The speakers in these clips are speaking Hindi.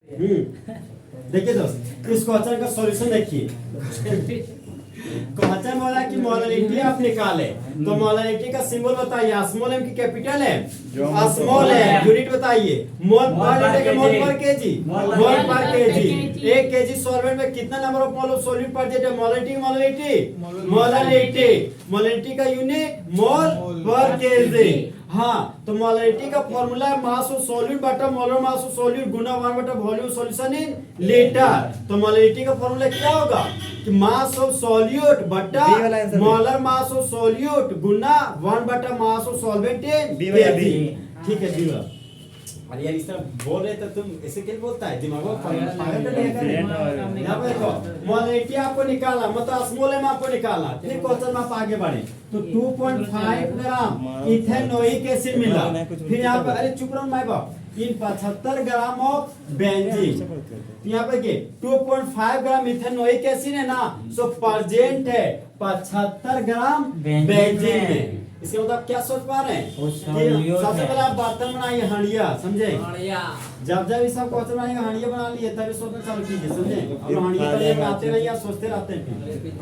देखिए दोस्त, इस क्वेश्चन का सॉल्यूशन देखिए। क्वेश्चन बोला कि मोलारिटी आप निकाले, तो मोलारिटी का सिंबल बताइए। स्मॉल एम की कैपिटल है, स्मॉल है। यूनिट बताइए, मोल पर लीटर के मोल पर केजी, मोल पर केजी। एक केजी सॉल्वेंट में कितना number of mole of solute पर जेट है? मोलारिटी मोलारिटी का यूनिट मोल पर केजी। हाँ, तो मोलारिटी का फॉर्मूला है मास ऑफ सॉल्यूट बटा मोलर मास ऑफ सॉल्यूट गुना 1 बटा वॉल्यूम सॉल्यूशन इन लीटर। तो मोलारिटी का फॉर्मूला क्या होगा कि मास ऑफ सॉल्यूट बटा मोलर मास ऑफ सॉल्यूट गुना 1 बटा mass of solvent in KG. ठीक है जी। अरे यार इस तरह बोल रहे तो तुम ऐसे क्यों बोलता है? दिमाग को पागल कर देगा। यहाँ पे देखो, मोलारिटी आपको निकाला, मतलब स्मॉल एम आपको निकाला। फिर क्वेश्चन में आप आगे बढ़े तो 2.5 ग्राम इथेनोइक एसिड मिला। फिर यहाँ पे अरे चुप रहो माय बाप, इन 75 ग्राम ऑफ बेंजीन। यहाँ पे के 2.5 ग्राम इथेनोइक एसिड है ना, सो प्रेजेंट है 75 ग्राम बेंजीन में। इसके मतलब क्या सोच पा रहे हैं? सबसे पहले आप बर्तन बनाइए, हांडिया, समझे? जब इस सब क्वेश्चन बनाएंगे हांडिया बना लिए, तभी सोचना चालू कीजिए, समझे? अब हांडिया करने आते नहीं, आप सोचते रहते हैं,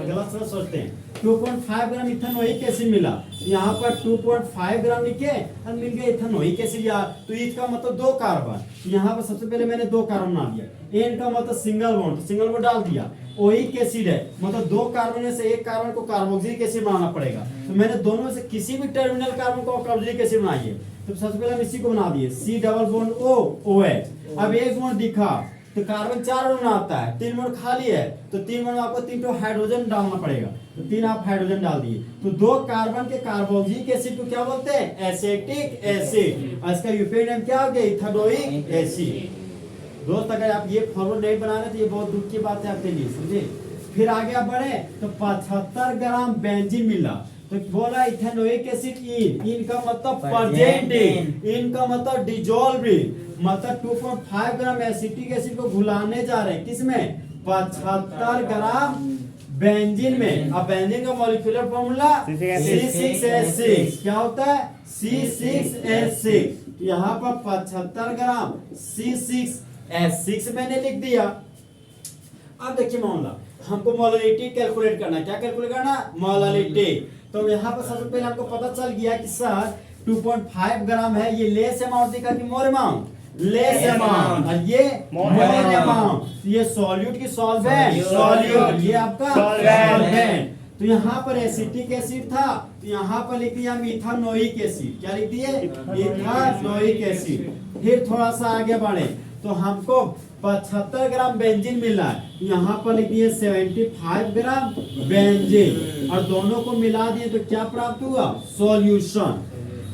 गलत सोच सोचते हैं। 2.5 ग्राम इथेनोइक एसिड मिला, यहाँ पर 2.5 ग्राम लिखे और मिल गया इथेनोइक एसिड यार। तो इसका मतलब 2 कार्बन। यहाँ पर सबसे पहले मैंने 2 कार्बन बना दिया। एन का मतलब सिंगल बॉन्ड, तो सिंगल बॉन्ड डाल दिया। ओइक एसिड है, मतलब 2 कार्बन में से एक कार्बन को कार्बोक्सिलिक एसिड बनाना पड़ेगा। तो मैंने दोनों में से किसी भी टर्मिनल कार्बन को कार्बोक्सिलिक एसिड बनाइए। तो सबसे पहले हम इसी को बना दिए, C double bond O OH। अब एक बॉन्ड दिखा तो कार्बन 4 बॉन्ड आता है, 3 बॉन्ड खाली है, तो 3 बॉन्ड आपको 3 हाइड्रोजन डालना पड़ेगा। तो 3 आप हाइड्रोजन डाल दिए, तो 2 कार्बन के कार्बोक्सिलिक एसिड को क्या बोलते हैं? Acetic acid. और इसका यूपीए नेम क्या हो गया? Ethanoic acid. दोस्त अगर आप ये फॉर्मूला नहीं बना रहे तो ये बहुत दुख की बात है आपके लिए, समझे? फिर आगे आप बढ़े तो 75 ग्राम बेंजीन मिला, तो बोला इथेनोइक एसिड इन का मतलब प्रेजेंट, इन का मतलब डिसॉल्विंग, मतलब 2.5 ग्राम एसिटिक एसिड को घुलाने जा रहे हैं किसमें? 75 ग्राम बेंजीन में। अब बेंजीन का मॉलिक्यूलर फॉर्मूला C6H6 क्या होता है? C6H6। यहाँ पर 75 ग्राम C6H6 मैंने लिख दिया। अब देखिए मामला, हमको मोलारिटी कैलकुलेट करना। क्या कैलकुलेट करना? मोलारिटी। तो यहाँ पर सबसे पहले हमको पता चल गया कि सर 2.5 ग्राम है, ये लेस अमाउंट दिखा कि मोर अमाउंट? Less amount. और ये मोर अमाउंट। ये सॉल्यूट की सॉल्वेंट, सॉल्यूट, ये आपका सॉल्वेंट। तो यहाँ पर एसिटिक एसिड था, तो यहाँ पर लिख दिया इथेनोइक एसिड। क्या लिख दिए? Ethanoic acid. फिर थोड़ा सा आगे बढ़े तो हमको 75 ग्राम बेंजीन मिला है, यहाँ पर लिख दिए 75 ग्राम बेंजीन, और दोनों को मिला दिए तो क्या प्राप्त हुआ? सॉल्यूशन।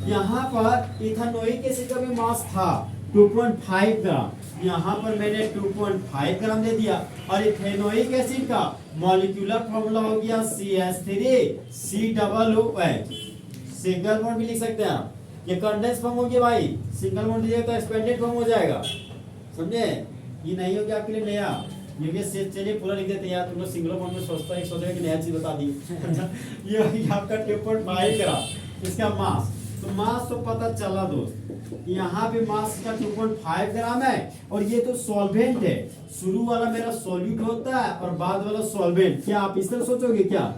यहाँ पर इथेनोइक एसिड का भी मास था 2.5 ग्राम, यहाँ पर मैंने 2.5 ग्राम दे दिया। और इथेनोइक एसिड का मॉलिक्यूलर फॉर्मूला हो गया CH3 C double OH। Single bond भी लिख सकते हैं आप, ये कंडेंस फॉर्म हो गया भाई। सिंगल बॉन्ड दीजिएगा तो एक्सपेंडेड फॉर्म हो जाएगा, समझे? ये नहीं हो गया आपके लिए नया, ये चलिए पूरा लिख देते हैं यार। तुम लोग सिंगल बॉन्ड में सोचते कि नया चीज बता दी। ये आपका 2.5 ग्राम इसका मास। तो मास तो पता चला दोस्त, यहाँ पे मास का 2.5 ग्राम है, और ये तो सॉल्वेंट है। शुरू वाला मेरा सॉल्यूट होता है और बाद वाला सॉल्वेंट। क्या आप इस तरह सोचोगे क्या?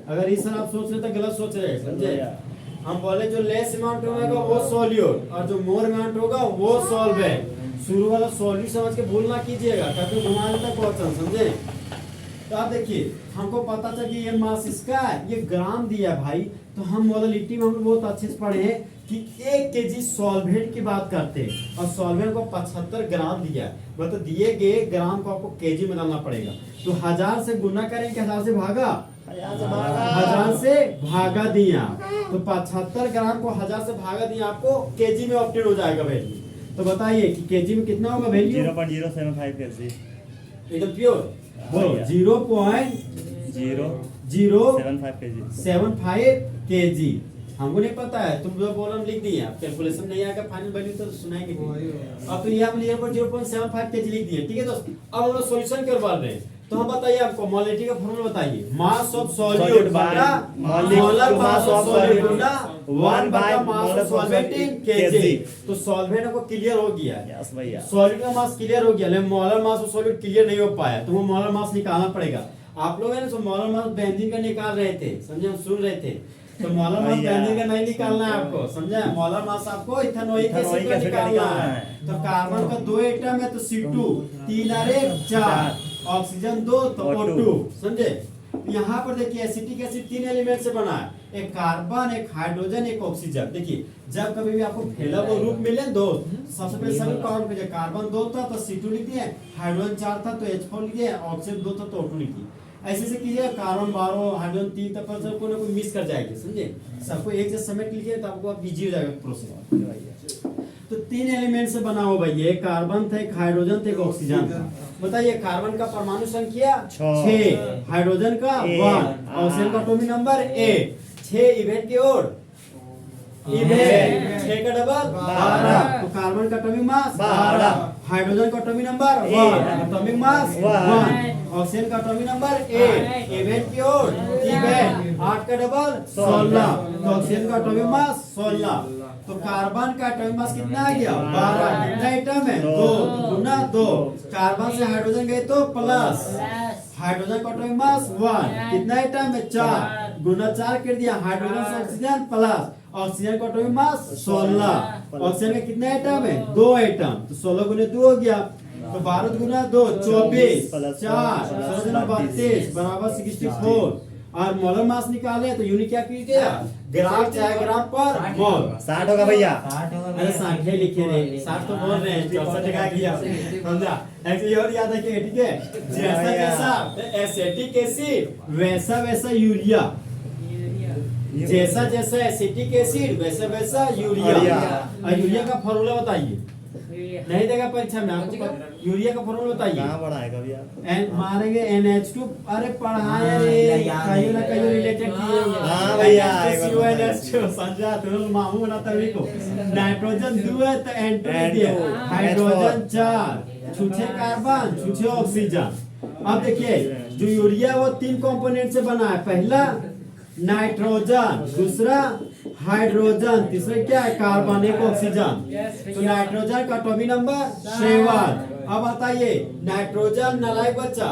अगर इस तरह आप सोच रहे तो गलत सोच रहे हैं, समझे? हम बोले जो लेस अमाउंट होगा वो सॉल्यूट, और जो मोर अमाउंट होगा वो सॉल्वेंट। शुरू वाला सॉल्यूट समझ के भूल ना कीजिएगा, ताकि घुमाने तक क्वेश्चन, समझे? तो आप देखिए, हमको पता चला कि ये मास इसका है, ये ग्राम दिया भाई। तो हम मोलारिटी में हम बहुत अच्छे से पढ़े हैं कि 1 केजी सॉल्वेंट की बात करते हैं, और सॉल्वेंट को 75 ग्राम दिया, मतलब दिए गए ग्राम को आपको केजी में डालना पड़ेगा। तो 1000 से गुना करेंगे, 1000 से भागा, 1000 से भागा दिया, तो 75 ग्राम को 1000 से भागा दिया, आपको केजी में ऑब्टेन हो जाएगा वैल्यू। तो बताइए कि केजी में कितना होगा वैल्यू? 0.075 केजी। एकदम प्योर बोलो। 0.075 केजी। हमको नहीं पता है, तुम जो बोल लिख दिए, कैलकुलेशन नहीं आएगा, फाइनल वैल्यू तो सुनाएंगे। अब तो यहाँ पर 0.75 केजी लिख दिए, ठीक है दोस्त। अब हम लोग सॉल्यूशन करवा रहे हैं। तो हम बताइए आपको मोलरिटी का फॉर्मूला बताइए। मास ऑफ सॉल्यूट Solute बटा by molar mass of solute solute गुना 1 बटा mass of solvent in KG. kg। तो सॉल्वेंट को क्लियर हो गया है, यस भैया। सॉल्यूट का मास क्लियर हो गया, लेकिन molar mass of solute clear नहीं हो पाया, तो वो मोलर मास निकालना पड़ेगा। आप लोग है ना, तो मोलर मास बेंजीन का निकाल रहे थे, समझे, हम सुन रहे थे। तो मोलर मास भैया। बेंजीन का नहीं निकालना है आपको, समझा? मोलर मास आपको इथेनोइक एसिड का निकालना है। तो कार्बन का 2 एटम है तो C2, 3 और 1 4, ऑक्सीजन 2 तो O2, समझे? यहाँ पर देखिए एसिटिक एसिड 3 एलिमेंट से बना है, एक कार्बन, एक हाइड्रोजन, एक ऑक्सीजन। देखिए जब कभी भी आपको फैला हुआ ग्रुप मिले दो, सबसे पहले सभी काउंट कीजिए। कार्बन 2 था तो C2 लिख दिए, हाइड्रोजन 4 था तो H4 लिख दिए, ऑक्सीजन 2 था तो O2 लिख दिए। ऐसे से कीजिए, कार्बन 12, हाइड्रोजन 3 तक पर सबको ना कोई मिस कर जाएगी, समझे? सबको एक जैसे समेट लीजिए तो आपको इजी हो जाएगा प्रोसेस। तो 3 एलिमेंट से बना हो भाई, एक कार्बन था, एक हाइड्रोजन था, एक ऑक्सीजन था। बताइए कार्बन का परमाणु संख्या 6, हाइड्रोजन का 1, ऑक्सीजन का एटॉमिक नंबर 8, 6 इवेंट की ओर इवेंट 6 का डबल 12, तो कार्बन का एटॉमिक मास 12, हाइड्रोजन का atomic number 1, atomic mass 1, oxygen का एटॉमिक नंबर 8, इवेंट की ओर इवेंट 8 का डबल 16, तो ऑक्सीजन का एटॉमिक मास 16। तो कार्बन का एटॉमिक मास कितना आ गया 12, कितना एटम है 2, गुना 2, कार्बन से हाइड्रोजन गए तो प्लस, हाइड्रोजन का एटॉमिक मास 1, कितना एटम है 4, गुना 4 कर दिया, हाइड्रोजन से ऑक्सीजन प्लस, ऑक्सीजन का एटॉमिक मास 16, ऑक्सीजन का कितना एटम है 2 एटम, तो 16 गुने 2 हो गया, तो 12 गुना 2 24, 4 32 बराबर 64। और मोलर मास निकाले तो यूनिट क्या कीजिए, ग्राम चाहे ग्राम पर मोल। 60 होगा भैया। अरे 60 लिखे रे, 60 तो बोल रहे हैं, 64 का किया, समझा? ऐसे और याद रखिए, ठीक है? जैसा जैसा एसिटिक एसिड वैसा वैसा यूरिया, जैसा जैसा एसिटिक एसिड वैसा वैसा यूरिया। और यूरिया का फॉर्मूला बताइए, नहीं देगा परीक्षा में आपको, यूरिया का फॉर्मूला बताइए। कहाँ पढ़ाएगा भैया? मारेंगे NH2, अरे पढ़ाए रे, कहीं ना कहीं रिलेटेड किए होंगे। हाँ भैया, NH2 समझा, तुम मामू बनाता भी को। नाइट्रोजन 2 है तो N2 दिया, हाइड्रोजन 4, छुछे कार्बन, छुछे ऑक्सीजन। अब देखिए जो यूरिया वो 3 कंपोनेंट से बना है, पहला नाइट्रोजन, दूसरा हाइड्रोजन, तीसरा क्या है कार्बन, एक ऑक्सीजन। तो नाइट्रोजन का एटॉमिक नंबर 7। अब बताइए नाइट्रोजन नालायक बच्चा,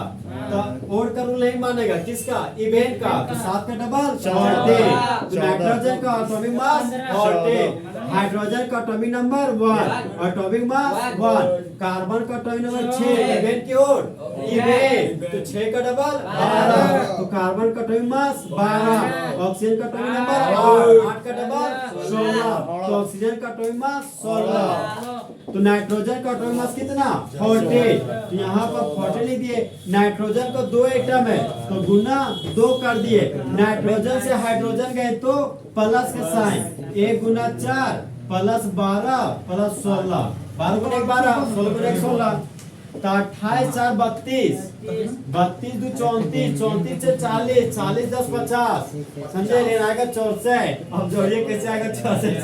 तो और का रूल नहीं मानेगा, किसका, इवेंट का, तो 7 का डबल 14, तो नाइट्रोजन का एटॉमिक मास 14, हाइड्रोजन का atomic number 1, atomic mass 1, carbon का एटॉमिक नंबर 6, इवेंट की ओर इवेंट, तो 6 का डबल 12, तो कार्बन का एटॉमिक मास 12, ऑक्सीजन का एटॉमिक नंबर 8 का डबल 16, तो ऑक्सीजन का एटॉमिक मास 16, तो नाइट्रोजन का एटॉमिक मास कितना 40, तो यहाँ पर 40 लिख दिए। नाइट्रोजन का 2 एटम है तो गुना 2 कर दिए, नाइट्रोजन से हाइड्रोजन गए तो प्लस का साइन, 1 गुना 4 प्लस 12 प्लस 16, 12 गुना 1 12, 16 गुना 1 16, तो 28 4 32, 32 2 34, 34 से 40, 40 10 50, समझे? लेना आएगा 64। अब जोड़िए कैसे आएगा 64,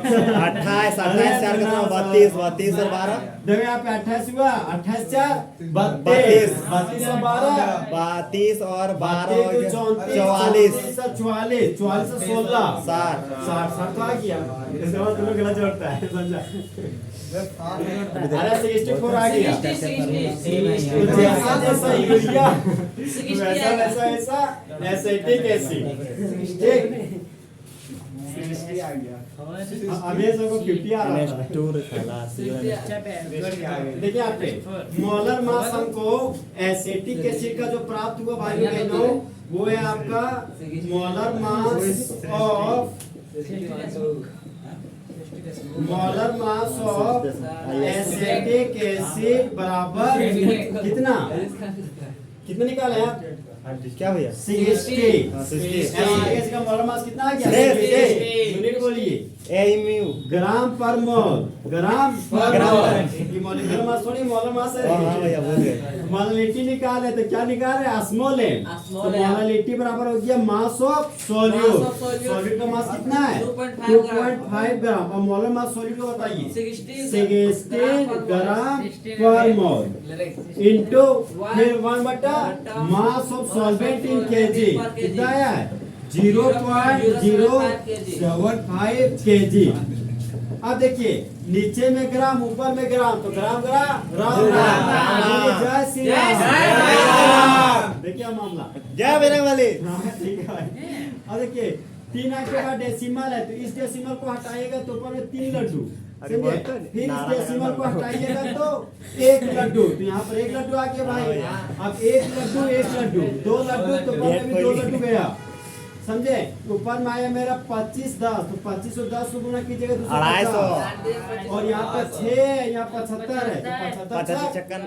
28 28 4 कितना 32 32 और 12 देखो यहाँ पे 28 हुआ, 28 4 32, 32 और 12 32 और 12 44, 44 44 से 16 60 60 तो आ गया, इसके बाद तुम लोग गलत जोड़ता है, समझा? अरे 64 आ गया, तो जैसा जैसा यूरिया वैसा वैसा ऐसा एसिटिक एसिड, ठीक? अब ये सबको 50 आ रहा है। देखिए आप पे मोलर मास हमको एसिटिक एसिड का जो प्राप्त हुआ भाई बहनों, वो है आपका molar mass of acetic acid बराबर कितना, कितना निकाले आप? क्या भैया 60 हाँ, 60 SI का मोलर मास कितना आ गया 60 यूनिट बोलिए एमयू ग्राम पर मोल ग्राम पर ग्राम मोल पर। ये मॉलिक्यूलर मास थोड़ी मोलर मास है हाँ भैया बोल गए मोलालिटी निकाले तो क्या निकाल रहे ऑस्मोलेम तो ऑस्मोलेम। मोलालिटी बराबर हो गया mass of solute Mass of solute। Solute का मास कितना है 2.5 ग्राम और मोलर मास सॉल्यूट का बताइए 16 16 ग्राम पर मोल इनटू फिर 1/, mass of solvent in KG कितना आया है 0.075 केजी। अब देखिए नीचे में ग्राम ऊपर में ग्राम तो ग्राम ग्राम जय श्री राम देखिए मामला जय मेरे वाले हाँ, ठीक है भाई। अब देखिए 3 अंक के बाद डेसिमल है तो इस डेसिमल को हटाइएगा तो ऊपर में 3 लड्डू अरे समझे? बहुत है। फिर इस नारायण डेसिमल को भगवान। हटाइएगा तो 1 लड्डू तो यहाँ पर 1 लड्डू आ गया भाई अब 1 लड्डू 2 लड्डू तो ऊपर में भी 2 लड्डू गया समझे ऊपर में आया मेरा 25 10 तो 25 और 10 को गुना कीजिएगा 250 और यहाँ पर 6 यहाँ 75 है तो 50 75 चक्कर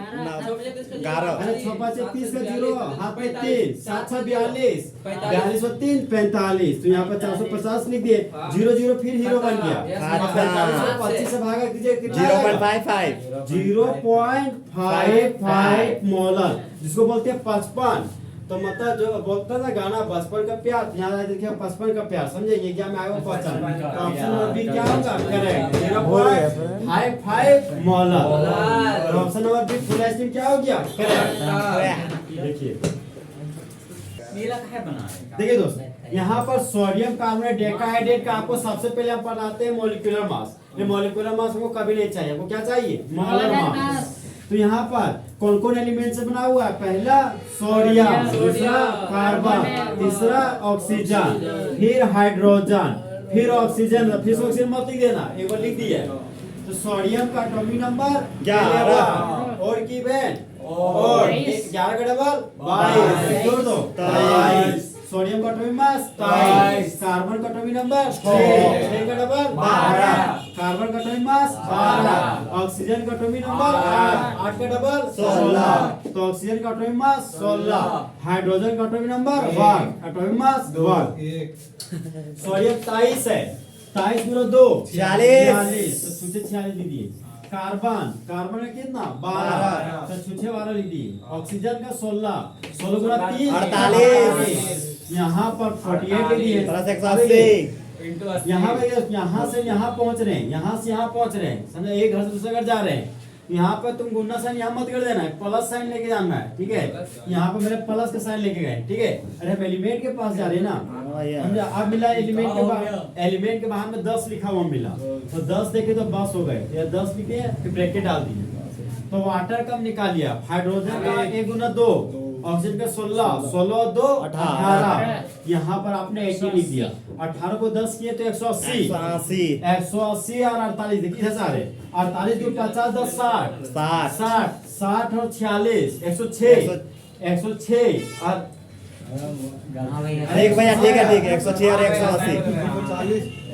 अरे 11 6 5 30 का 0 हाथ में 3 7 6 42 42 और 3 45 तो यहाँ पर 450 लिख दिए 0 0 फिर हीरो बन गया अब 45 को 25 से भागा कीजिए कितना आएगा? 0.55 0.55 मोलर जिसको बोलते हैं 55 तो मतलब जो बोलता था गाना बचपन का प्यार यहाँ देखिए 55 का प्यार समझे ये क्या में आया वो पहचान तो ऑप्शन नंबर बी क्या होगा करेक्ट 0.55 मोलर और option number B full ice cream क्या हो गया करेक्ट देखिए नीला काहे बना रहे? देखिए दोस्त यहाँ पर सोडियम कार्बोनेट डेकाहाइड्रेट का आपको सबसे पहले हम पढ़ाते हैं मॉलिक्यूलर मास ये मॉलिक्यूलर मास हमको कभी नहीं चाहिए हमको क्या चाहिए मोलर मास तो यहाँ पर कौन कौन एलिमेंट से बना हुआ है पहला सोडियम दूसरा कार्बन तीसरा ऑक्सीजन फिर हाइड्रोजन फिर ऑक्सीजन फिर ऑक्सीजन मत लिख देना एक बार लिख दिया तो सोडियम का एटॉमिक नंबर 11 और की बहन और 11 का डबल 22 जोड़ दो 22 सोडियम का एटॉमिक मास 23 कार्बन का एटॉमिक नंबर 6 का डबल 12 कार्बन का एटॉमिक मास 12 ऑक्सीजन का एटॉमिक नंबर 8 का डबल 16 तो ऑक्सीजन का एटॉमिक मास 16 हाइड्रोजन का atomic number 1 atomic mass 1 sodium 23 है 23 गुना 2 46 तो छुचे 46 लिख दिए कार्बन कार्बन में कितना 12 तो छुचे 12 लिख दिए ऑक्सीजन का 16 16 गुना 3 48 यहाँ पर 48 लिख दिए प्लस 180 यहाँ पे यहाँ से यहाँ पहुंच रहे हैं यहाँ से यहाँ पहुंच रहे हैं समझे एक घर से दूसरे घर जा रहे हैं यहाँ पर तुम गुना साइन यहाँ मत कर देना है प्लस साइन लेके जाना है ठीक है यहाँ पर मेरे प्लस का साइन लेके गए ठीक है अरे हम एलिमेंट के पास जा रहे हैं ना समझा अब मिला एलिमेंट के बाहर में 10 लिखा हुआ मिला तो 10 देखे तो बस हो गए या 10 लिखे फिर ब्रैकेट डाल दिए तो वाटर कम निकालिए हाइड्रोजन का 1 गुना 2 ऑक्सीजन का 16 16 2 18 यहाँ पर आपने 80 लिख दिया 18 को 10 किए तो 180 180 और 48 देखिए इधर से आ रहे 48 को 50 10 60 60 और 46 106 106 और ठीक भैया ठीक है 106 और 180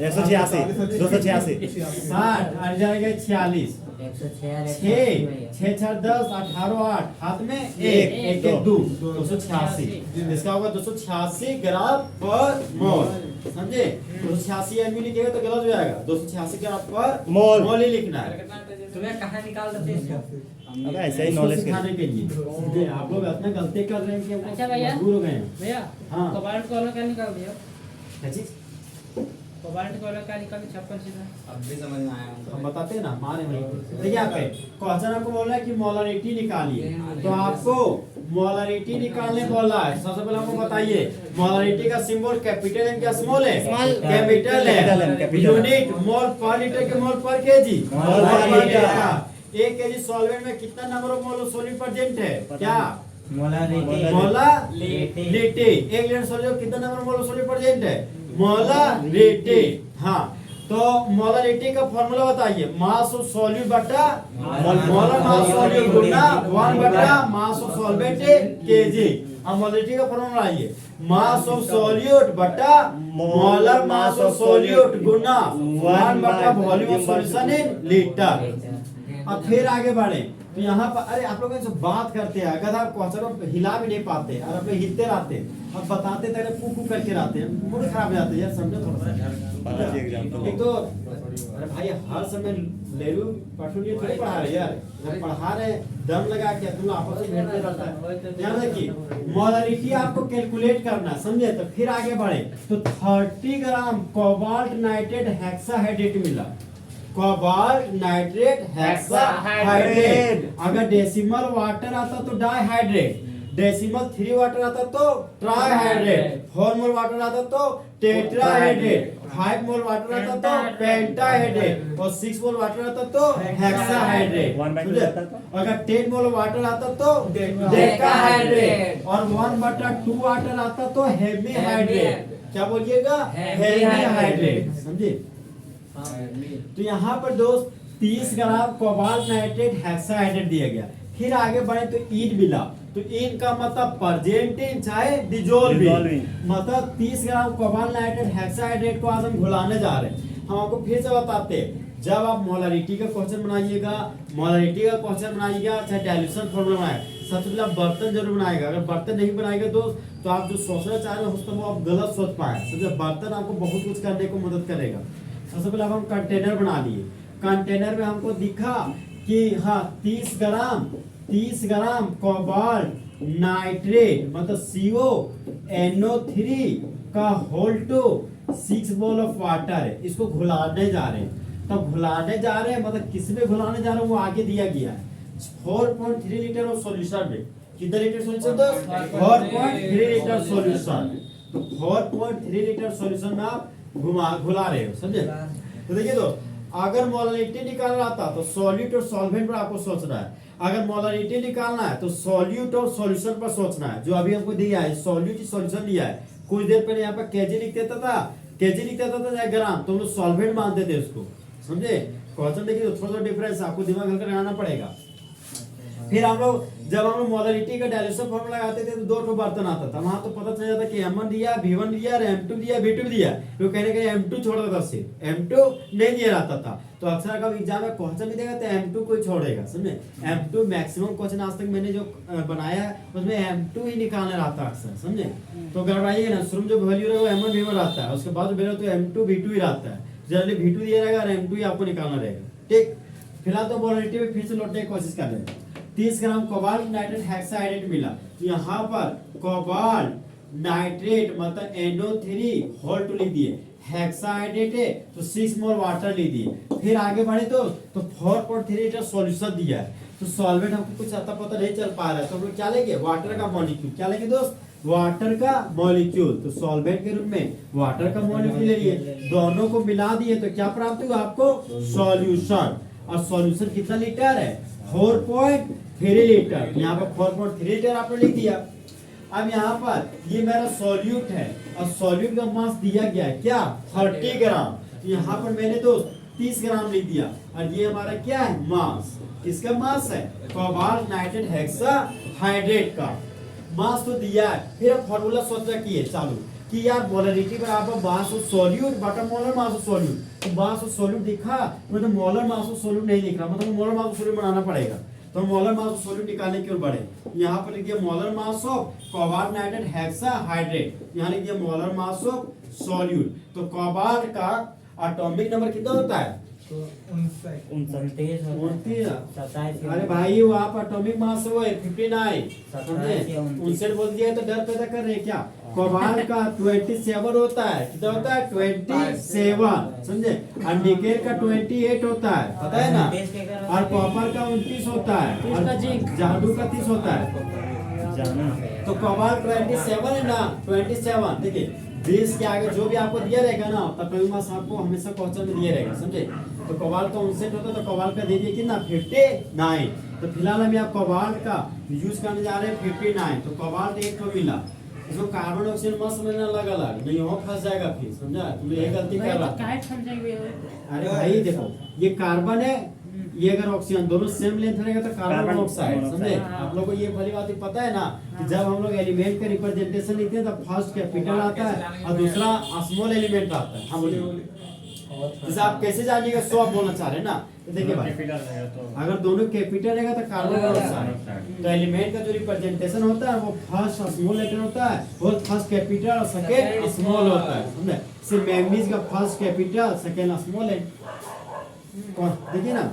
186 286 60 और जाएगा 46 6 6 10 18 8 हाथ में 1 1 2 286 इसका होगा 286 ग्राम पर मोल समझे 286 एमयू लिखिएगा तो गलत हो जाएगा 286 ग्राम पर मोल ही लिखना है तुम्हें कहाँ निकाल देते हैं अबे ऐसे ही नॉलेज के सिखाने के लिए आप लोग अपना गलती कर रहे हैं कि हम अच्छा भैया। मजबूर हो गए हैं भैया हाँ। कोबाल्ट को अलग क्या निकाल दिया क्या चीज कोबाल्ट को अलग क्या निकाल दिया 56 सीधा अब भी समझ में आया हम बताते हैं ना हमारे वहीं देखिए यहाँ पे क्वेश्चन आपको बोल रहा है कि मोलरिटी निकालिए तो आपको मोलरिटी निकालने बोला है सबसे पहले हमको बताइए मोलरिटी का सिंबल कैपिटल एम क्या स्मॉल है Small, कैपिटल capital M, है capital। यूनिट मोल पर लीटर के मोल पर केजी मोल पर लीटर। 1 केजी सॉल्वेंट में कितना number of mole solute present है क्या मोलारिटी। मोलारिटी 1 लीटर सॉल्यूट कितना number of mole solute present है मोलारिटी हाँ तो मोलारिटी का फॉर्मूला बताइए मास ऑफ सॉल्यूट बटा मोलर मास सॉल्यूट गुना 1 बटा मास ऑफ सॉल्वेंट केजी अब मोलारिटी का फॉर्मूला आइए मास ऑफ सॉल्यूट बटा मोलर मास ऑफ सॉल्यूट गुना 1 बटा volume of solution in litre अब फिर आगे बढ़े तो यहाँ पर अरे आप लोग जो बात करते हैं अगर आप क्वेश्चन हिला भी नहीं पाते और अपने हिलते रहते और बताते तेरे कू करके रहते हैं, मूड खराब हो जाते हैं यार, समझो थोड़ा सा। एक तो अरे भाई हर समय लेलू पटुलिए थोड़ी पढ़ा रहे यार, जब पढ़ा रहे दम लगा के तुम आपस में भेजते रहता है। ध्यान रखिए मोलारिटी आपको कैलकुलेट करना है, समझे? तो फिर आगे बढ़े तो 30 ग्राम कोबाल्ट नाइट्रेट हेक्साहाइड्रेट मिला। Cobalt nitrate hexahydrate. अगर डेसिमल वाटर आता तो डाइहाइड्रेट, डेसिमल 3 वाटर आता तो ट्राइहाइड्रेट, 4 मोल वाटर आता तो टेट्राहाइड्रेट, 5 मोल वाटर आता तो पेंटाहाइड्रेट और 6 मोल वाटर आता तो हेक्साहाइड्रेट। अगर 10 मोल वाटर आता तो डेकाहाइड्रेट और 1/2 वाटर आता तो हेमीहाइड्रेट। क्या बोलिएगा? हेमीहाइड्रेट। समझे? तो यहाँ पर दोस्त 30 ग्राम कोबाल्ट नाइट्रेट हेक्साहाइड्रेट दिया गया। फिर आगे बढ़े तो ईन मिला। तो ईन का मतलब प्रेजेंटिंग चाहे डिसॉल्विंग, मतलब 30 ग्राम कोबाल्ट नाइट्रेट हेक्साहाइड्रेट को आज हम घुलाने जा रहे हैं। हम आपको फिर से बताते हैं, जब आप मोलारिटी का क्वेश्चन बनाइएगा, चाहे डाइल्यूशन फॉर्मूला बनाए, सबसे पहले आप बर्तन जरूर बनाएगा। अगर बर्तन नहीं बनाएगा दोस्त तो आप जो सोचना चाह रहे हो वो आप गलत सोच पाए। सबसे बर्तन आपको बहुत कुछ करने को मदद करेगा। सबसे पहले हम कंटेनर बना लिए। कंटेनर में हमको दिखा कि हाँ 30 ग्राम कोबाल्ट नाइट्रेट मतलब CONO3 का whole two 6 mole of water है। इसको घुलाने जा रहे हैं। तो घुलाने जा रहे हैं मतलब किसमें घुलाने जा रहे हैं वो आगे दिया गया है। 4.3 लीटर ऑफ सॉल्यूशन में कितना लीटर सॉल्यूशन? तो 4.3 लीटर सॉल्यूशन। तो 4.3 लीटर सॉल्यूशन में आप घुला रहे हो, समझे? तो देखिए तो अगर मोलारिटी निकालना था तो सॉल्यूट और सॉल्वेंट पर आपको सोचना है। अगर मोलारिटी निकालना है तो सॉल्यूट और सॉल्यूशन पर सोचना है। जो अभी हमको दिया है सॉल्यूट सॉल्यूशन दिया है। कुछ देर पहले यहाँ पर केजी लिख देता था ग्राम, तो हम लोग सॉल्वेंट मानते थे उसको, समझे? क्वेश्चन देखिए तो थोड़ा डिफरेंस आपको दिमाग हल्का लगाना पड़ेगा। फिर हम लोग जब हम लोग मोलारिटी का डाइल्यूशन फॉर्मूला लगाते थे तो 2 बर्तन आता था। वहां तो पता चल जाता कि M1 दिया, V1 दिया, M2 दिया, V2 दिया। तो कहने का M2 छोड़ देता से M2 नहीं दिया रहता था। तो अक्सर कब एग्जाम में क्वेश्चन भी देगा तो M2 को छोड़ेगा, समझे? M2 मैक्सिमम क्वेश्चन आज तक मैंने जो बनाया है उसमें M2 ही निकालना रहता है अक्सर, समझे? तो गड़बड़ाइएगा ना, शुरू में जो वैल्यू रहेगा वो M1 V1 रहता है, उसके बाद जो वैल्यू तो M2 V2 ही रहता है। जनरली V2 दिया रहेगा और M2 ही आपको निकालना रहेगा। ठीक, फिलहाल तो मोलारिटी में फिर से लौटने की कोशिश कर रहे हैं। 30 ग्राम कोबाल्ट नाइट्रेट हेक्साहाइड्रेट मिला। तो यहाँ पर कोबाल्ट नाइट्रेट मतलब NO3 होल टू लिख दिए, हेक्साहाइड्रेट है तो 6 मोल वाटर लिख दिए। फिर आगे बढ़े तो 4.3 लीटर सॉल्यूशन दिया है। तो सॉल्वेंट हमको कुछ आता पता नहीं चल पा रहा है तो हम लोग क्या लेंगे? वाटर का मॉलिक्यूल। क्या लेंगे दोस्त? वाटर का मॉलिक्यूल। तो सॉल्वेंट के रूप में वाटर का मॉलिक्यूल ले लिए, दोनों को मिला दिए तो क्या प्राप्त हुआ आपको? सॉल्यूशन। और सॉल्यूशन कितना लीटर है? 4.3 लीटर। यहाँ पर 4.3 लीटर आपने लिख दिया। अब यहाँ पर ये मेरा सॉल्यूट है और सॉल्यूट का मास दिया गया है क्या? 30 ग्राम। तो यहाँ पर मैंने तो 30 ग्राम लिख दिया और ये हमारा क्या है? मास। किसका मास है? कोबाल्ट नाइट्रेट हेक्साहाइड्रेट का मास तो दिया है। फिर अब फॉर्मूला सोचना किए चालू कि यार मोलरिटी बराबर मास ऑफ सॉल्यूट बटा मोलर मास ऑफ सॉल्यूट। तो मास ऑफ सॉल्यूट दिखा मतलब मोलर मास ऑफ सॉल्यूट नहीं दिख रहा, मतलब मोलर मास ऑफ सॉल्यूट बनाना पड़ेगा। तो मोलर मास ऑफ सॉल्यूट निकालने की ओर बढ़े। यहाँ पर लिख दिया molar mass of cobalt nitrate hexahydrate, यहाँ लिख दिया मोलर मास ऑफ सॉल्यूट। तो कोबाल्ट का एटॉमिक नंबर कितना होता है? 29 अरे भाई वो आप एटॉमिक मास वो है 59, समझे? 59 बोल दिया तो डर पैदा कर रहे क्या? कोबाल्ट का 27 होता है। कितना होता है? 27, समझे? और निकेल का 28 होता है, पता है ना? और कॉपर का 29 होता है और जादू का 30 होता है। तो कोबाल्ट 27 है ना, 27। देखिए 20 के आगे जो भी आपको दिया रहेगा ना एटॉमिक मास आपको हमेशा क्वेश्चन में दिया रहेगा, समझे? तो कोबाल्ट का 59 होता है तो कोबाल्ट का दे दिए कितना? 59। तो फिलहाल हम यहाँ कोबाल्ट का यूज करने जा रहे हैं 59। तो कोबाल्ट एक तो मिला, इसको कार्बन ऑक्सीजन मत समझना अलग अलग, नहीं हो फंस जाएगा फिर, समझा? तुम ये गलती कर रहा है। अरे भाई देखो ये कार्बन है, ये अगर ऑक्सीजन दोनों सेम लेंथ रहेगा तो कार्बन ऑक्साइड, समझे? आप लोगों को ये भली बात पता है ना कि जब हम लोग एलिमेंट का रिप्रेजेंटेशन लिखते हैं तो फर्स्ट कैपिटल आता है और दूसरा स्मॉल एलिमेंट आता है। हाँ बोलिए। जैसे आप कैसे जानिएगा 100 आप बोलना चाह रहे हैं ना, तो देखिए भाई अगर दोनों कैपिटल रहेगा तो कार्बन मोनोऑक्साइड, तो एलिमेंट का जो रिप्रेजेंटेशन होता है वो फर्स्ट स्मॉल लेटर होता है और फर्स्ट कैपिटल और सेकंड स्मॉल होता है, समझे। से मैंगनीज का फर्स्ट कैपिटल सेकंड स्मॉल है, और देखिए ना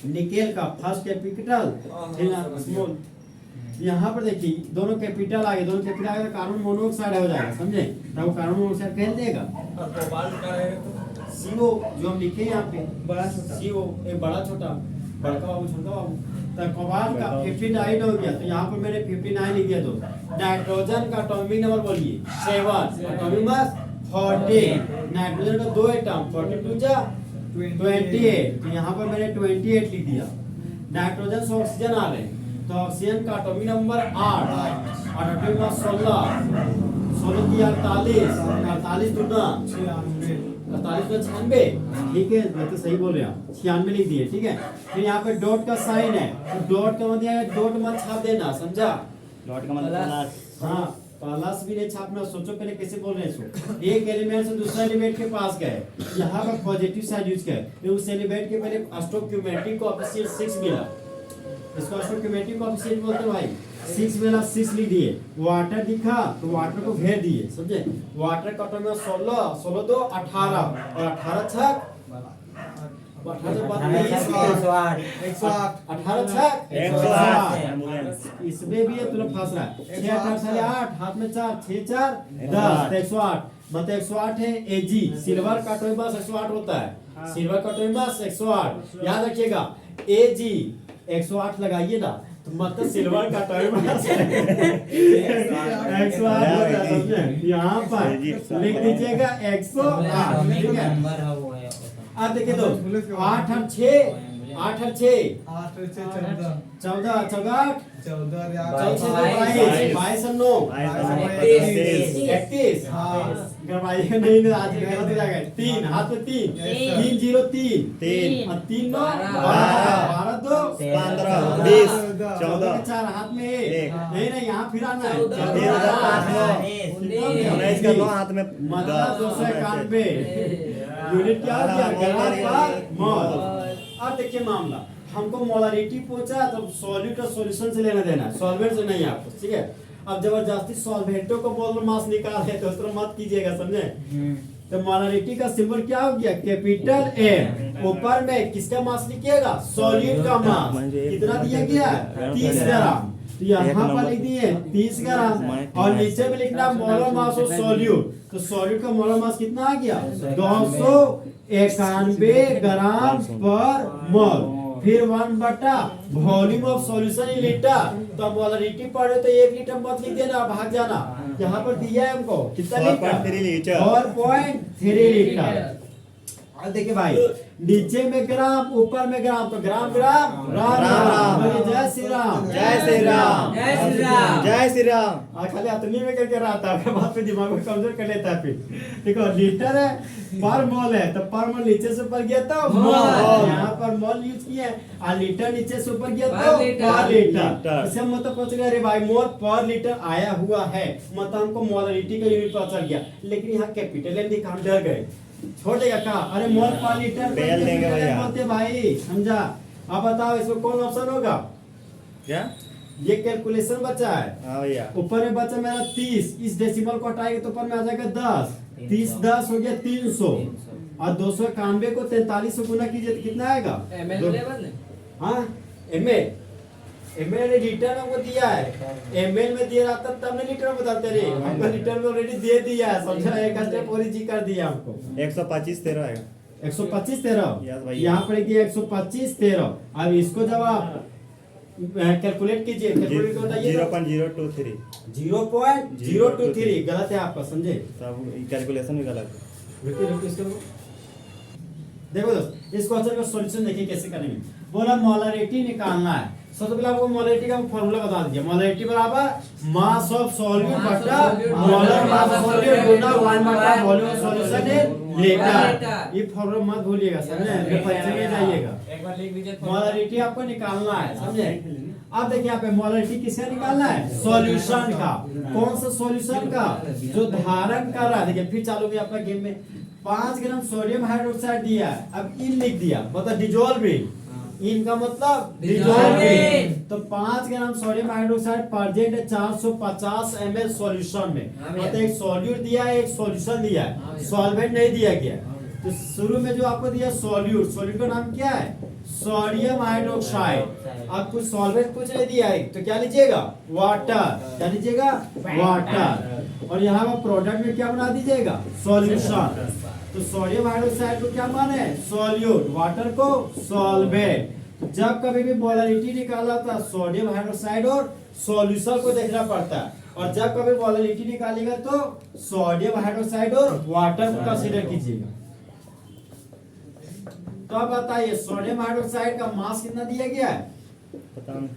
निकेल का फर्स्ट कैपिटल फिर स्मॉल। यहाँ पर देखिए दोनों कैपिटल आ गए, दोनों कैपिटल आ गए तो कार्बन मोनोऑक्साइड हो जाएगा, समझे। तो वो कार्बन मोनोऑक्साइड कह देगा CO जो हम लिखे यहाँ पे बड़ा छोटा CO एक बड़ा छोटा, बड़का बाबू छोटा बाबू। तो कोबाल्ट का 59 हो गया, तो यहाँ पर मैंने 59 लिख दिया। तो नाइट्रोजन का एटॉमिक नंबर बोलिए 7, एटॉमिक मास 40, नाइट्रोजन का 2 एटम 42 जा 28, तो यहाँ पर मैंने 28 लिख दिया। नाइट्रोजन से ऑक्सीजन आ रहे हैं, तो ऑक्सीजन का एटॉमिक नंबर 8 और एटॉमिक मास 16 की 48 दूना 48 में 96, ठीक है, मैं तो सही बोल रहे हैं, 96 लिख दिए, ठीक है। फिर यहाँ पे डॉट का साइन है, तो डॉट का मतलब है डॉट मत छाप देना, समझा। डॉट का मतलब प्लस, हाँ प्लस भी नहीं छापना, सोचो पहले कैसे बोल रहे हैं इसको। एक एलिमेंट से दूसरा एलिमेंट के पास गए, यहाँ पर पॉजिटिव साइड यूज किया, फिर उस एलिमेंट के पहले स्टोइकियोमेट्रिक कोएफिशिएंट 6 मिला, इसको स्टोइकियोमेट्रिक कोएफिशिएंट बोलते हैं भाई। 6 मिला 6 लिख दिए। वाटर दिखा तो वाटर को घेर दिए, समझे। वाटर का एटॉमिक 16 16 2 18 और 18 छक 108 इसमें भी है, तुम फंस रहा है। 6 8 साले 8 हाथ में 4 6 4 10 108, मतलब 108 है Ag। सिल्वर का एटॉमिक मास 108 होता है, सिल्वर का एटॉमिक मास 108, याद रखिएगा। Ag 108 लगाइए ना, तो मतलब सिल्वर का एटॉमिक मास 108 होता है, समझे। यहाँ पर लिख दीजिएगा 108, ठीक है। अब देखिए तो 8 और 6 8 और 6 14 14 22 और 9 31 गड़बड़ाई नहीं ना, आज गलत हो जाएगा। 3 हाथ में 3 3 0 3 और 3 9 12 2 15 20 14 4 हाथ में नहीं नहीं, यहाँ फिर आना है। 19 का 9 हाथ में, मतलब 291 यूनिट क्या हो गया, ग्राम पर मोल। अब देखिए मामला, हमको मोलारिटी पूछा तो सॉल्यूट और सॉल्यूशन से लेना देना है, सॉल्वेंट से नहीं आपको, ठीक है। अब जबरदस्ती सॉल्वेंटों को मोलर मास निकाल है तो उस तरह मत कीजिएगा, समझे। तो मोलारिटी का सिंबल क्या हो गया, कैपिटल M। ऊपर में किसका मास लिखिएगा, सॉल्यूट का मास कितना दिया गया, 30 ग्राम। तो यहाँ पर लिख दिए 30 ग्राम, और नीचे में लिखना मोलर मास ऑफ सॉल्यूट। तो सॉल्यूट का मोलर मास कितना आ गया, 291 ग्राम पर मोल। फिर 1 बटा volume of solution in litre. तो अब मोलारिटी पढ़े तो 1 लीटर मत लिख देना, भाग जाना। यहाँ पर दिया है हमको कितना लीटर, 4.3 लीटर। अब देखिए भाई, नीचे में ग्राम ऊपर में ग्राम, तो ग्राम ग्राम राम राम, जय श्री राम जय श्री राम जय श्री राम जय श्री राम। खाली अतनी में करके रहता है, बात पे दिमाग को कमजोर कर लेता है। फिर देखो लीटर है पर मोल है, तो पर मोल नीचे से ऊपर गया तो मोल, यहाँ पर मोल यूज किया है, और लीटर नीचे से ऊपर गया तो पर लीटर। इससे मतलब पहुंच गया, अरे भाई मोल पर लीटर आया हुआ है, मतलब हमको मोलारिटी का यूनिट पता चल गया। लेकिन यहाँ कैपिटल एम दिखा, हम डर गए, छोड़ेगा क्या, अरे मोल पर लीटर बेल देंगे भैया, बोलते भाई, समझा। अब बताओ इसमें कौन ऑप्शन होगा, क्या ये कैलकुलेशन बचा है। हाँ भैया, ऊपर में बचा मेरा 30, इस डेसिमल को हटाएंगे तो ऊपर में आ जाएगा 10, 30 10 हो गया 300, और 291 को 43 से गुना कीजिए तो कितना आएगा, हाँ एमएल ने लीटर में हमको दिया है, एमएल में दिया रहता तब ने लीटर में बताते रहे, हमको लीटर में ऑलरेडी दे दिया है, समझा। एक स्टेप और जी कर दिया हमको। 125 13 आएगा, 125 13 Yes, भैया। यहाँ पर दिया 125 13। अब इसको जब आप कैलकुलेट कीजिए, कैलकुलेट बताइए 0.023, 0.023 गलत है आपका, समझे। तब कैलकुलेशन भी गलत है। रुकिए इसको देखो दोस्त, इस क्वेश्चन का सॉल्यूशन देखिए कैसे करेंगे। बोला मोलारिटी निकालना है, सबसे पहले आपको मोलारिटी का फॉर्मूला बता दीजिए। मोलारिटी बराबर मास ऑफ सॉल्यूट बटा मोलर मास ऑफ सॉल्यूट गुना 1 बटा volume of solution in litre. ये फॉर्मूला मत भूलिएगा, समझे, परीक्षा में जाइएगा। एक बार लिख दीजिए, मोलारिटी आपको निकालना है, समझे। अब देखिए यहाँ पे मोलारिटी किसका निकालना है, सॉल्यूशन का। कौन सा सॉल्यूशन का, जो धारण कर रहा है। देखिए फिर चालू भी आपका गेम में 5 ग्राम सोडियम हाइड्रोक्साइड दिया है, अब इन लिख दिया, मतलब डिजोल्विंग। इन का मतलब डिजोल्विंग। तो 5 ग्राम सोडियम हाइड्रोक्साइड प्रेजेंट है 450 ml सॉल्यूशन में, मतलब एक सॉल्यूट दिया है, एक सॉल्यूशन दिया है, सॉल्वेंट नहीं दिया गया। तो शुरू में जो आपको दिया सॉल्यूट, सॉल्यूट का नाम क्या है? Sodium hydroxide. अब कुछ सॉल्वेंट कुछ नहीं दिया है, तो क्या लीजिएगा? वाटर। क्या लीजिएगा? वाटर। और यहाँ पर प्रोडक्ट में क्या बना दीजिएगा? सॉल्यूशन। तो सोडियम हाइड्रोक्साइड को क्या माने? सॉल्यूट। वाटर को सॉल्वेंट। तो जब कभी भी मोलारिटी निकाला था सोडियम हाइड्रोक्साइड और सॉल्यूशन को देखना पड़ता है, और जब कभी मोलारिटी निकालेगा तो सोडियम हाइड्रोक्साइड और वाटर को कंसीडर कीजिएगा। तो अब बताइए सोडियम हाइड्रोक्साइड का मास कितना दिया गया है? पता नहीं।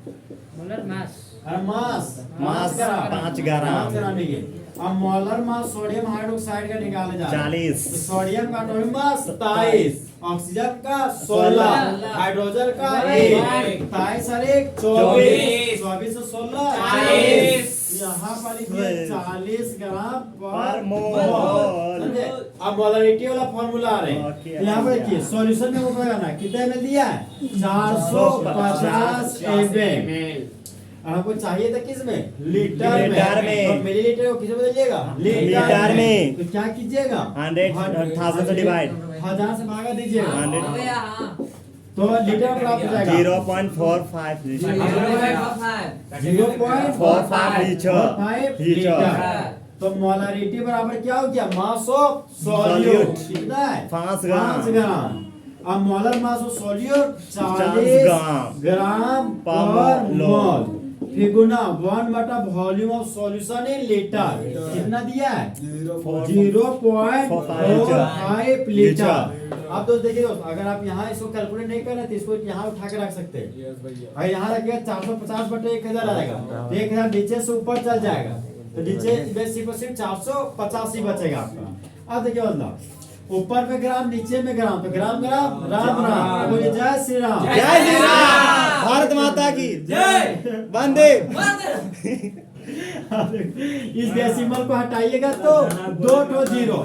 मोलर मास अरे मास मास 5 ग्राम। 5 ग्राम है। अब मोलर मास सोडियम हाइड्रोक्साइड का निकाले जा रहा है। 40। तो सोडियम का एटॉमिक मास 27, ऑक्सीजन का 16, हाइड्रोजन का 1, 27 और 1 24, 24 से 16 40। यहाँ पर लिखिए 40 ग्राम पर मोल। समझे? अब मोलरिटी वाला फॉर्मूला आ रहे हैं। यहाँ पर देखिए सॉल्यूशन में ऊपर करना कितने में दिया है? 450 ml। आपको चाहिए था किस में? लीटर में। तो मिलीलीटर को किस में बदलिएगा? लीटर में। तो क्या कीजिएगा? 100,000 से डिवाइड। 1000 से भागा दीजिएगा। 100 तो लीटर प्राप्त हो जाएगा 0.45 लीटर। 0.45 लीटर। तो मोलारिटी बराबर क्या हो गया? मास ऑफ सॉल्यूट कितना है? 5 ग्राम। 5 ग्राम। अब मोलर मास ऑफ सॉल्यूट 40 ग्राम पर मोल। फिर गुना 1/वॉल्यूम ऑफ सॉल्यूशन इन लीटर। कितना दिया है? 0.45 लीटर। अब दोस्त देखिए दोस्त, अगर आप यहाँ इसको कैलकुलेट नहीं कर रहे तो इसको यहाँ उठा के रख सकते हैं। अगर यहाँ रखिए 450/1000 आएगा, तो 1000 नीचे से ऊपर चल जाएगा, तो नीचे सिर्फ 485 बचेगा आपका। अब देखिए बंदा, ऊपर में ग्राम नीचे में ग्राम, तो ग्राम ग्राम राम राम। बोलिए जय श्री राम। जय श्री राम। भारत माता की जय। वंदे। इस डेसिमल को हटाइएगा तो 2 जीरो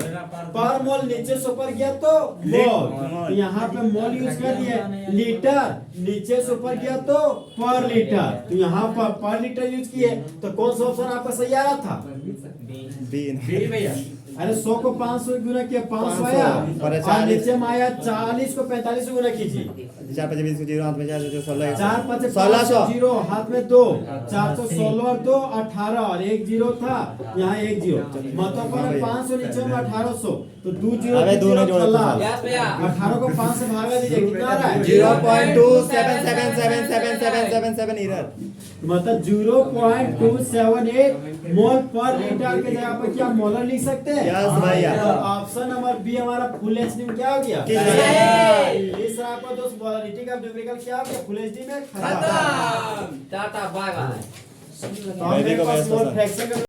पर मोल, नीचे से ऊपर गया तो मोल। यहाँ पे मोल यूज कर दिए। लीटर नीचे से ऊपर गया तो पर लीटर, तो यहाँ पर लीटर यूज किए। तो कौन सा ऑप्शन आपका सही आ रहा था? भैया। अरे 100 को 500 गुना किया 500 आया, और नीचे में आया 40 को 45 से गुना कीजिए। 4 5 20 0 हाथ में 4 16 4 5 1600 जीरो हाथ में 2, 416 और 2 18 और 1 जीरो था, यहाँ 1 जीरो, मतलब 500 नीचे में 1800, तो 2 जीरो 18 को 5 से भागा दीजिए, कितना आ रहा है? 0.2777777 इधर, मतलब 0.278 मोल पर लीटर के जगह पर क्या मोलर लिख सकते हैं? यस भैया। ऑप्शन नंबर बी हमारा फुल एचडी में क्या हो गया? इस तरह आपका दोस्त मोलरिटी का न्यूमेरिकल क्या हो गया? फुल एचडी में खत्म। Tata bye bye. तो हम मेरे पास मोल फ्रैक्शन